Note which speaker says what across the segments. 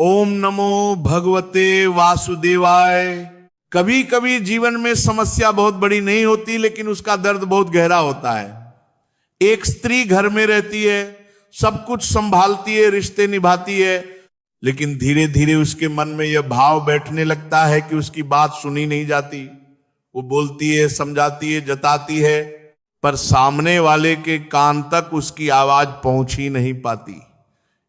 Speaker 1: ओम नमो भगवते वासुदेवाय। कभी कभी जीवन में समस्या बहुत बड़ी नहीं होती, लेकिन उसका दर्द बहुत गहरा होता है। एक स्त्री घर में रहती है, सब कुछ संभालती है, रिश्ते निभाती है, लेकिन धीरे धीरे उसके मन में यह भाव बैठने लगता है कि उसकी बात सुनी नहीं जाती। वो बोलती है, समझाती है, जताती है, पर सामने वाले के कान तक उसकी आवाज पहुंच ही नहीं पाती।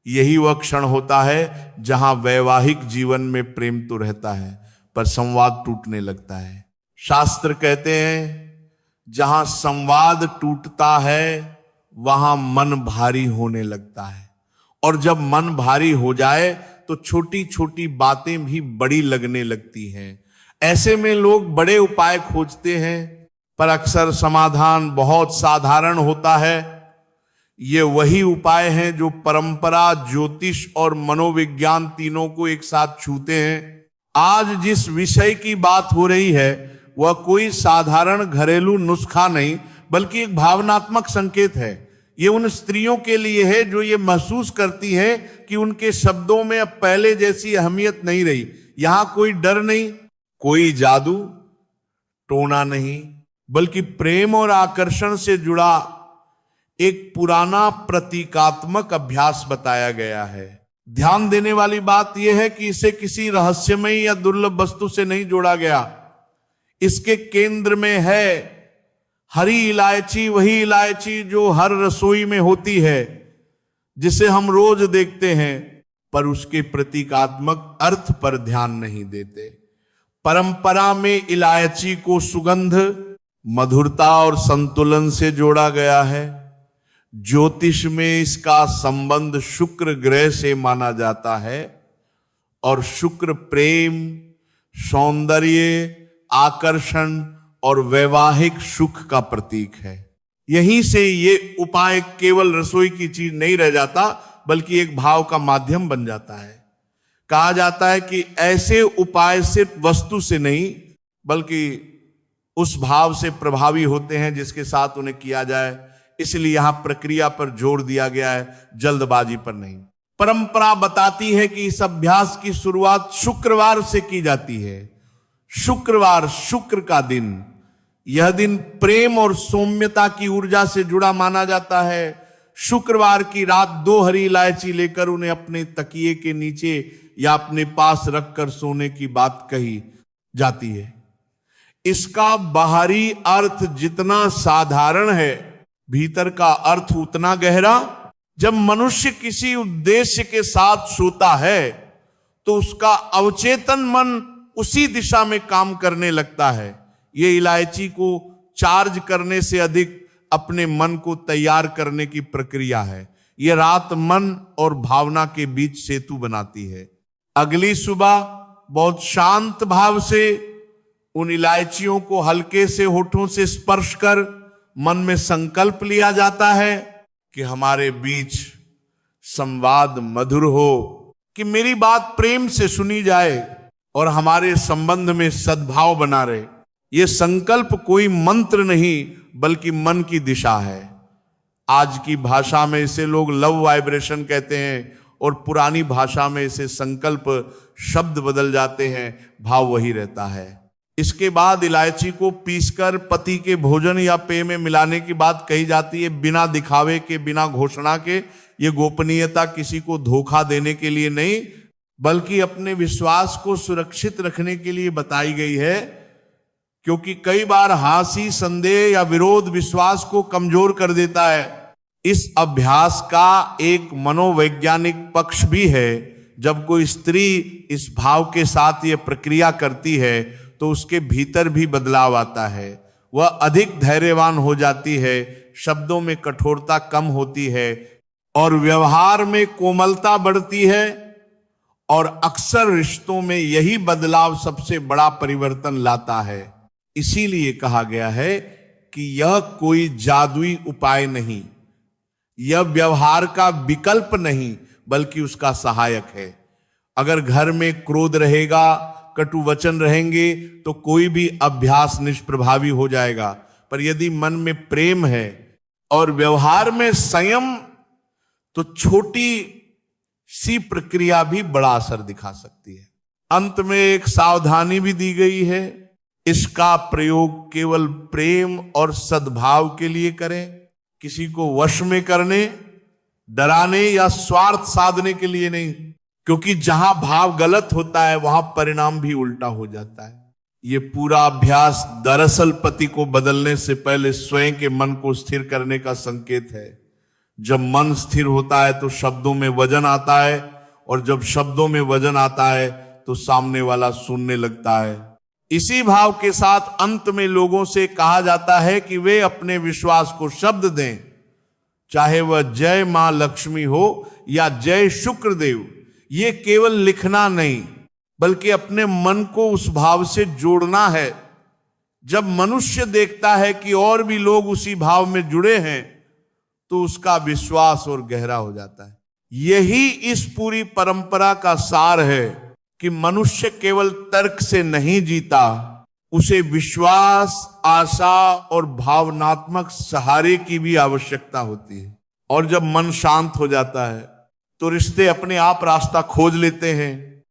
Speaker 1: यही वह क्षण होता है जहां वैवाहिक जीवन में प्रेम तो रहता है, पर संवाद टूटने लगता है। शास्त्र कहते हैं, जहां संवाद टूटता है वहां मन भारी होने लगता है, और जब मन भारी हो जाए तो छोटी छोटी बातें भी बड़ी लगने लगती हैं। ऐसे में लोग बड़े उपाय खोजते हैं, पर अक्सर समाधान बहुत साधारण होता है। ये वही उपाय हैं जो परंपरा, ज्योतिष और मनोविज्ञान तीनों को एक साथ छूते हैं। आज जिस विषय की बात हो रही है वह कोई साधारण घरेलू नुस्खा नहीं, बल्कि एक भावनात्मक संकेत है। ये उन स्त्रियों के लिए है जो ये महसूस करती हैं कि उनके शब्दों में अब पहले जैसी अहमियत नहीं रही। यहां कोई डर नहीं, कोई जादू टोना नहीं, बल्कि प्रेम और आकर्षण से जुड़ा एक पुराना प्रतीकात्मक अभ्यास बताया गया है। ध्यान देने वाली बात यह है कि इसे किसी रहस्यमय या दुर्लभ वस्तु से नहीं जोड़ा गया। इसके केंद्र में है हरी इलायची, वही इलायची जो हर रसोई में होती है, जिसे हम रोज देखते हैं, पर उसके प्रतीकात्मक अर्थ पर ध्यान नहीं देते। परंपरा में इलायची को सुगंध, मधुरता और संतुलन से जोड़ा गया है। ज्योतिष में इसका संबंध शुक्र ग्रह से माना जाता है, और शुक्र प्रेम, सौंदर्य, आकर्षण और वैवाहिक सुख का प्रतीक है। यहीं से ये उपाय केवल रसोई की चीज नहीं रह जाता, बल्कि एक भाव का माध्यम बन जाता है। कहा जाता है कि ऐसे उपाय सिर्फ वस्तु से नहीं, बल्कि उस भाव से प्रभावी होते हैं जिसके साथ उन्हें किया जाए। इसलिए यहां प्रक्रिया पर जोर दिया गया है, जल्दबाजी पर नहीं। परंपरा बताती है कि इस अभ्यास की शुरुआत शुक्रवार से की जाती है। शुक्रवार, शुक्र का दिन, यह दिन प्रेम और सौम्यता की ऊर्जा से जुड़ा माना जाता है। शुक्रवार की रात 2 हरी इलायची लेकर उन्हें अपने तकिए के नीचे या अपने पास रखकर सोने की बात कही जाती है। इसका बाहरी अर्थ जितना साधारण है, भीतर का अर्थ उतना गहरा। जब मनुष्य किसी उद्देश्य के साथ सोता है तो उसका अवचेतन मन उसी दिशा में काम करने लगता है। ये इलायची को चार्ज करने से अधिक अपने मन को तैयार करने की प्रक्रिया है। यह रात मन और भावना के बीच सेतु बनाती है। अगली सुबह बहुत शांत भाव से उन इलायचियों को हल्के से होठों से स्पर्श कर मन में संकल्प लिया जाता है कि हमारे बीच संवाद मधुर हो, कि मेरी बात प्रेम से सुनी जाए और हमारे संबंध में सद्भाव बना रहे। यह संकल्प कोई मंत्र नहीं, बल्कि मन की दिशा है। आज की भाषा में इसे लोग लव वाइब्रेशन कहते हैं, और पुरानी भाषा में इसे संकल्प शब्द बदल जाते हैं, भाव वही रहता है। इसके बाद इलायची को पीसकर पति के भोजन या पेय में मिलाने की बात कही जाती है, बिना दिखावे के, बिना घोषणा के। ये गोपनीयता किसी को धोखा देने के लिए नहीं, बल्कि अपने विश्वास को सुरक्षित रखने के लिए बताई गई है, क्योंकि कई बार हांसी, संदेह या विरोध विश्वास को कमजोर कर देता है। इस अभ्यास का एक मनोवैज्ञानिक पक्ष भी है। जब कोई स्त्री इस भाव के साथ ये प्रक्रिया करती है तो उसके भीतर भी बदलाव आता है। वह अधिक धैर्यवान हो जाती है, शब्दों में कठोरता कम होती है, और व्यवहार में कोमलता बढ़ती है। और अक्सर रिश्तों में यही बदलाव सबसे बड़ा परिवर्तन लाता है। इसीलिए कहा गया है कि यह कोई जादुई उपाय नहीं, यह व्यवहार का विकल्प नहीं, बल्कि उसका सहायक है। अगर घर में क्रोध रहेगा, कटु वचन रहेंगे, तो कोई भी अभ्यास निष्प्रभावी हो जाएगा। पर यदि मन में प्रेम है और व्यवहार में संयम, तो छोटी सी प्रक्रिया भी बड़ा असर दिखा सकती है। अंत में एक सावधानी भी दी गई है, इसका प्रयोग केवल प्रेम और सद्भाव के लिए करें, किसी को वश में करने, डराने या स्वार्थ साधने के लिए नहीं, क्योंकि जहां भाव गलत होता है वहां परिणाम भी उल्टा हो जाता है। ये पूरा अभ्यास दरअसल पति को बदलने से पहले स्वयं के मन को स्थिर करने का संकेत है। जब मन स्थिर होता है तो शब्दों में वजन आता है, और जब शब्दों में वजन आता है तो सामने वाला सुनने लगता है। इसी भाव के साथ अंत में लोगों से कहा जाता है कि वे अपने विश्वास को शब्द दें, चाहे वह जय मां लक्ष्मी हो या जय शुक्रदेव। ये केवल लिखना नहीं, बल्कि अपने मन को उस भाव से जोड़ना है। जब मनुष्य देखता है कि और भी लोग उसी भाव में जुड़े हैं तो उसका विश्वास और गहरा हो जाता है। यही इस पूरी परंपरा का सार है कि मनुष्य केवल तर्क से नहीं जीता, उसे विश्वास, आशा और भावनात्मक सहारे की भी आवश्यकता होती है। और जब मन शांत हो जाता है तो रिश्ते अपने आप रास्ता खोज लेते हैं।